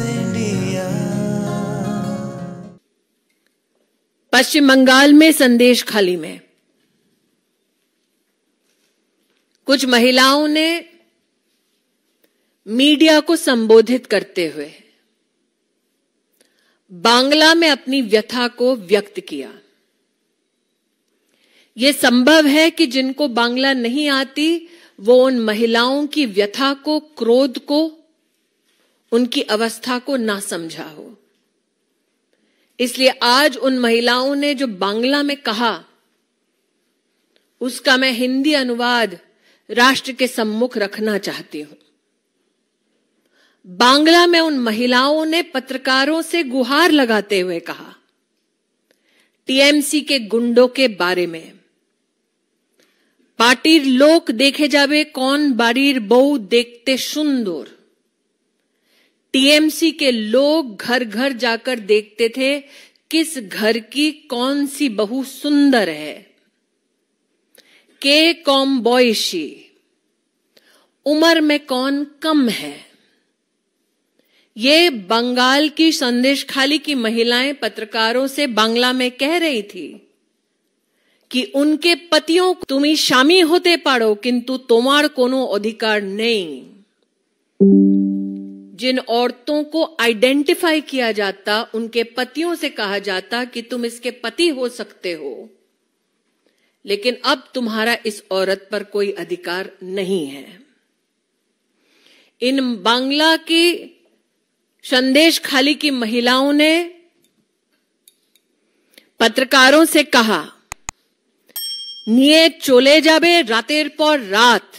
India. पश्चिम बंगाल में संदेश खाली में कुछ महिलाओं ने मीडिया को संबोधित करते हुए बांग्ला में अपनी व्यथा को व्यक्त किया। यह संभव है कि जिनको बांग्ला नहीं आती वो उन महिलाओं की व्यथा को, क्रोध को, उनकी अवस्था को ना समझा हो। इसलिए आज उन महिलाओं ने जो बांग्ला में कहा उसका मैं हिंदी अनुवाद राष्ट्र के सम्मुख रखना चाहती हूं। बांग्ला में उन महिलाओं ने पत्रकारों से गुहार लगाते हुए कहा, टीएमसी के गुंडों के बारे में, पार्टीर लोक देखे जावे कौन बाड़ीर बहू देखते सुंदर। टीएमसी के लोग घर घर जाकर देखते थे किस घर की कौन सी बहू सुंदर है। के कौम बॉयशी, उम्र में कौन कम है। ये बंगाल की संदेश खाली की महिलाएं पत्रकारों से बांग्ला में कह रही थी कि उनके पतियों को तुम्ही स्वामी होते पारो किंतु तुम्हार कोनो अधिकार नहीं। जिन औरतों को आइडेंटिफाई किया जाता उनके पतियों से कहा जाता कि तुम इसके पति हो सकते हो, लेकिन अब तुम्हारा इस औरत पर कोई अधिकार नहीं है। इन बांग्ला की संदेश खाली की महिलाओं ने पत्रकारों से कहा, निये चले जाबे रातेर पर रात,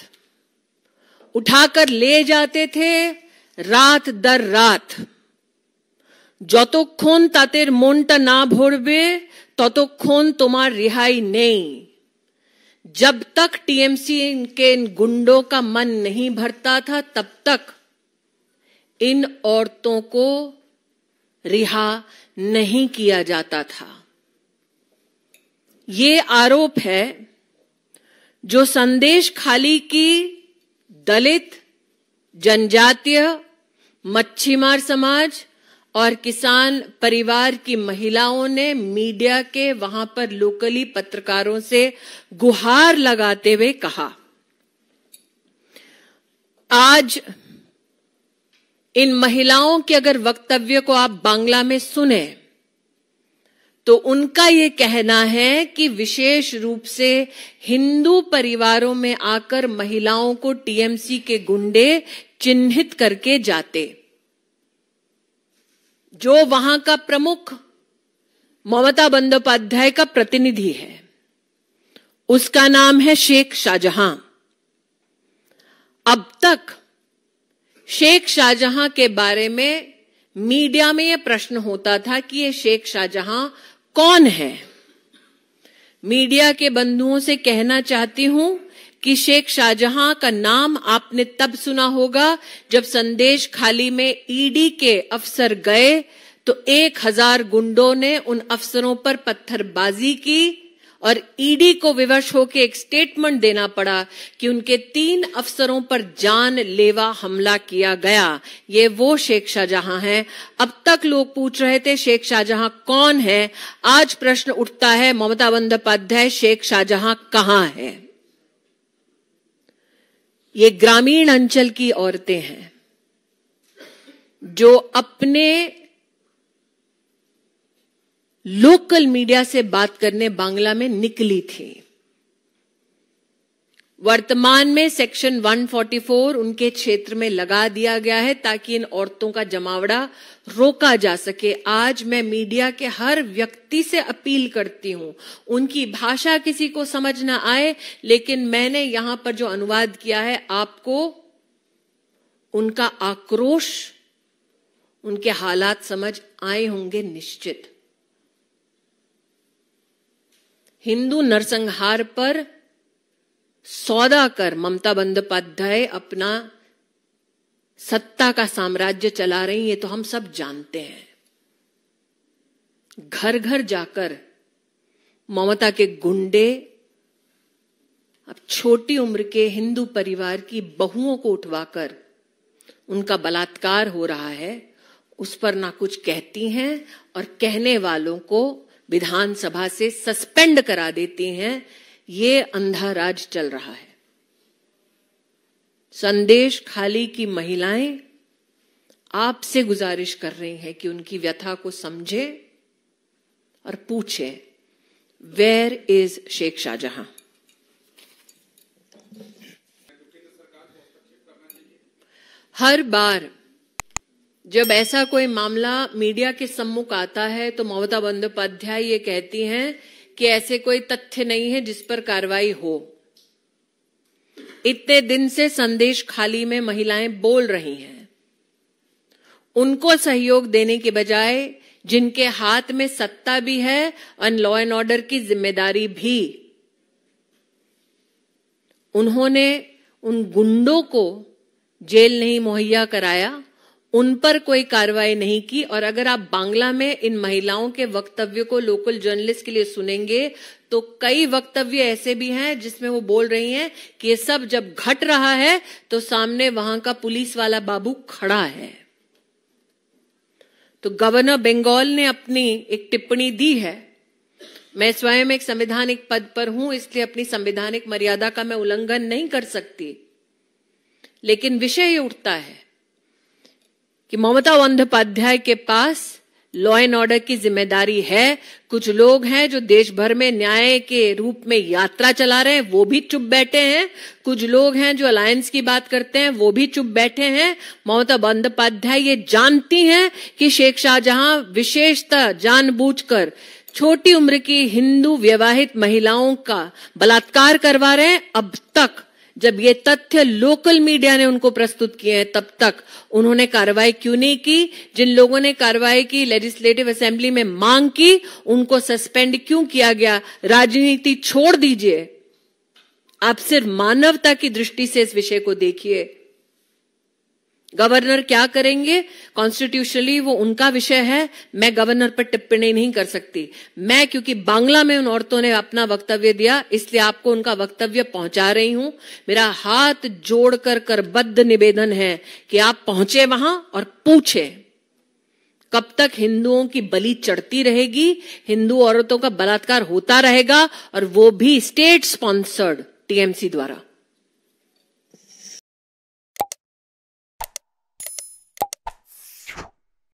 उठाकर ले जाते थे रात दर रात। যতক্ষণ তাদের মনটা না ভরবে ততক্ষণ তোমার रिहाई नहीं। जब तक टीएमसी के इन गुंडों का मन नहीं भरता था तब तक इन औरतों को रिहा नहीं किया जाता था। ये आरोप है जो संदेश खाली की दलित, जनजातीय, मच्छीमार समाज और किसान परिवार की महिलाओं ने मीडिया के वहां पर लोकली पत्रकारों से गुहार लगाते हुए कहा। आज इन महिलाओं के अगर वक्तव्य को आप बांग्ला में सुने तो उनका ये कहना है कि विशेष रूप से हिंदू परिवारों में आकर महिलाओं को टीएमसी के गुंडे चिन्हित करके जाते। जो वहां का प्रमुख ममता बंदोपाध्याय का प्रतिनिधि है उसका नाम है शेख शाहजहां। अब तक शेख शाहजहां के बारे में मीडिया में यह प्रश्न होता था कि ये शेख शाहजहां कौन है। मीडिया के बंधुओं से कहना चाहती हूं कि शेख शाहजहां का नाम आपने तब सुना होगा जब संदेश खाली में ईडी के अफसर गए तो 1000 गुंडों ने उन अफसरों पर पत्थरबाजी की और ईडी को विवश होकर एक स्टेटमेंट देना पड़ा कि उनके 3 अफसरों पर जानलेवा हमला किया गया। ये वो शेख शाहजहां हैं। अब तक लोग पूछ रहे थे शेख शाहजहां कौन है। आज प्रश्न उठता है ममता बंदोपाध्याय शेख शाहजहां कहां है। ये ग्रामीण अंचल की औरतें हैं जो अपने लोकल मीडिया से बात करने बांग्ला में निकली थी। वर्तमान में सेक्शन 144 उनके क्षेत्र में लगा दिया गया है ताकि इन औरतों का जमावड़ा रोका जा सके। आज मैं मीडिया के हर व्यक्ति से अपील करती हूं, उनकी भाषा किसी को समझ ना आए, लेकिन मैंने यहां पर जो अनुवाद किया है आपको उनका आक्रोश, उनके हालात समझ आए होंगे निश्चित। हिंदू नरसंहार पर सौदा कर ममता बंदोपाध्याय अपना सत्ता का साम्राज्य चला रही है तो हम सब जानते हैं। घर घर जाकर ममता के गुंडे अब छोटी उम्र के हिंदू परिवार की बहुओं को उठवाकर उनका बलात्कार हो रहा है, उस पर ना कुछ कहती हैं और कहने वालों को विधानसभा से सस्पेंड करा देती हैं। ये अंधा राज चल रहा है। संदेश खाली की महिलाएं आपसे गुजारिश कर रही हैं कि उनकी व्यथा को समझे और पूछे, वेयर इज शेख शाहजहां? हर बार जब ऐसा कोई मामला मीडिया के सम्मुख आता है तो ममता बंदोपाध्याय ये कहती हैं कि ऐसे कोई तथ्य नहीं है जिस पर कार्रवाई हो। इतने दिन से संदेश खाली में महिलाएं बोल रही हैं। उनको सहयोग देने के बजाय जिनके हाथ में सत्ता भी है और लॉ एंड ऑर्डर की जिम्मेदारी भी, उन्होंने उन गुंडों को जेल नहीं मुहैया कराया, उन पर कोई कार्रवाई नहीं की। और अगर आप बांग्ला में इन महिलाओं के वक्तव्य को लोकल जर्नलिस्ट के लिए सुनेंगे तो कई वक्तव्य ऐसे भी हैं जिसमें वो बोल रही हैं कि ये सब जब घट रहा है तो सामने वहां का पुलिस वाला बाबू खड़ा है। तो गवर्नर बंगाल ने अपनी एक टिप्पणी दी है। मैं स्वयं एक संवैधानिक पद पर हूं, इसलिए अपनी संवैधानिक मर्यादा का मैं उल्लंघन नहीं कर सकती, लेकिन विषय ये उठता है कि ममता बंदोपाध्याय के पास लॉ एंड ऑर्डर की जिम्मेदारी है। कुछ लोग हैं जो देश भर में न्याय के रूप में यात्रा चला रहे हैं, वो भी चुप बैठे हैं। कुछ लोग हैं जो अलायंस की बात करते हैं, वो भी चुप बैठे हैं। ममता बंदोपाध्याय ये जानती हैं कि शेख शाहजहां विशेषतः जानबूझकर छोटी उम्र की हिंदू विवाहित महिलाओं का बलात्कार करवा रहे हैं। अब तक जब ये तथ्य लोकल मीडिया ने उनको प्रस्तुत किए हैं, तब तक उन्होंने कार्रवाई क्यों नहीं की? जिन लोगों ने कार्रवाई की, लेजिस्लेटिव असेंबली में मांग की, उनको सस्पेंड क्यों किया गया? राजनीति छोड़ दीजिए, आप सिर्फ मानवता की दृष्टि से इस विषय को देखिए। गवर्नर क्या करेंगे कॉन्स्टिट्यूशनली वो उनका विषय है, मैं गवर्नर पर टिप्पणी नहीं कर सकती। मैं क्योंकि बांग्ला में उन औरतों ने अपना वक्तव्य दिया, इसलिए आपको उनका वक्तव्य पहुंचा रही हूं। मेरा हाथ जोड़कर करबद्ध निवेदन है कि आप पहुंचे वहां और पूछे, कब तक हिंदुओं की बलि चढ़ती रहेगी, हिंदू औरतों का बलात्कार होता रहेगा, और वो भी स्टेट स्पॉन्सर्ड टीएमसी द्वारा।